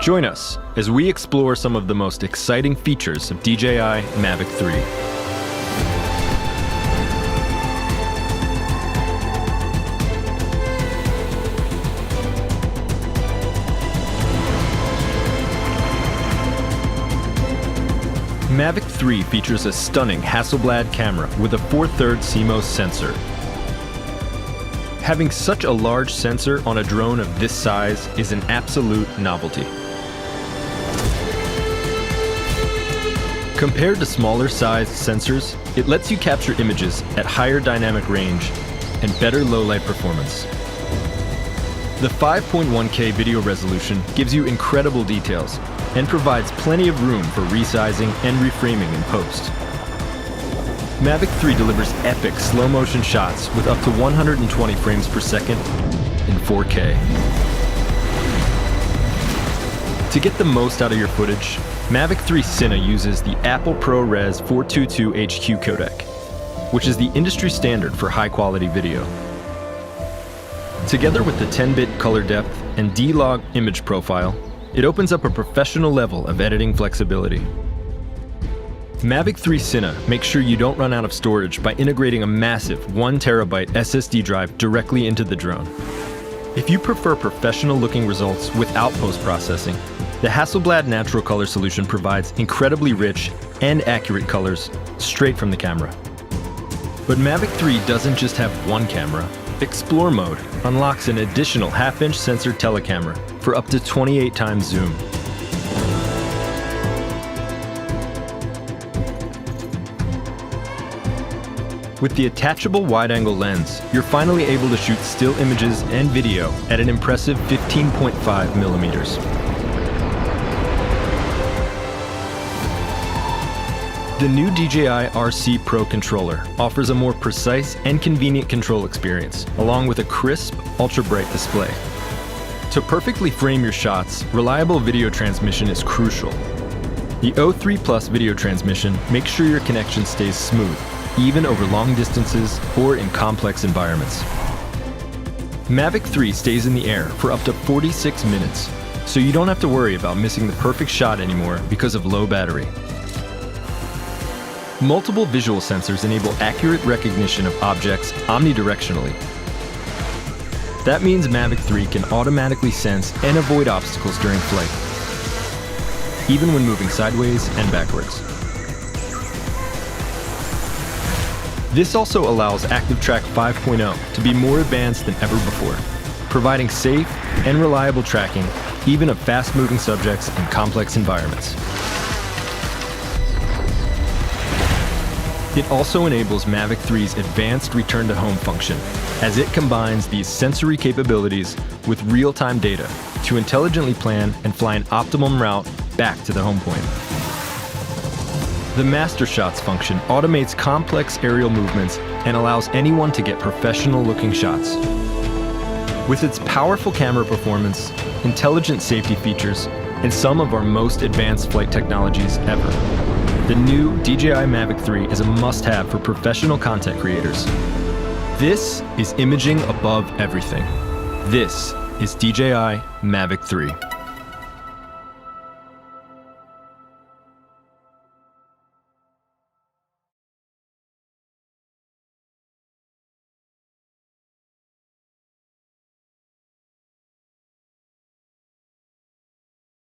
Join us as we explore some of the most exciting features of DJI Mavic 3. Mavic 3 features a stunning Hasselblad camera with a 4/3 CMOS sensor. Having such a large sensor on a drone of this size is an absolute novelty. Compared to smaller sized sensors, it lets you capture images at higher dynamic range and better low-light performance. The 5.1K video resolution gives you incredible details and provides plenty of room for resizing and reframing in post. Mavic 3 delivers epic slow-motion shots with up to 120 frames per second in 4K. To get the most out of your footage, Mavic 3 Cine uses the Apple ProRes 422 HQ codec, which is the industry standard for high-quality video. Together with the 10-bit color depth and D-Log image profile, it opens up a professional level of editing flexibility. Mavic 3 Cine makes sure you don't run out of storage by integrating a massive 1 terabyte SSD drive directly into the drone. If you prefer professional-looking results without post-processing, the Hasselblad Natural Color solution provides incredibly rich and accurate colors straight from the camera. But Mavic 3 doesn't just have one camera. Explore mode unlocks an additional half-inch sensor telecamera for up to 28 times zoom. With the attachable wide-angle lens, you're finally able to shoot still images and video at an impressive 15.5 millimeters. The new DJI RC Pro controller offers a more precise and convenient control experience, along with a crisp, ultra-bright display. To perfectly frame your shots, reliable video transmission is crucial. The O3 Plus video transmission makes sure your connection stays smooth, even over long distances or in complex environments. Mavic 3 stays in the air for up to 46 minutes, so you don't have to worry about missing the perfect shot anymore because of low battery. Multiple visual sensors enable accurate recognition of objects omnidirectionally. That means Mavic 3 can automatically sense and avoid obstacles during flight, even when moving sideways and backwards. This also allows ActiveTrack 5.0 to be more advanced than ever before, providing safe and reliable tracking even of fast-moving subjects in complex environments. It also enables Mavic 3's advanced return-to-home function, as it combines these sensory capabilities with real-time data to intelligently plan and fly an optimum route back to the home point. The Master Shots function automates complex aerial movements and allows anyone to get professional-looking shots. With its powerful camera performance, intelligent safety features, and some of our most advanced flight technologies ever, the new DJI Mavic 3 is a must-have for professional content creators. This is imaging above everything. This is DJI Mavic 3.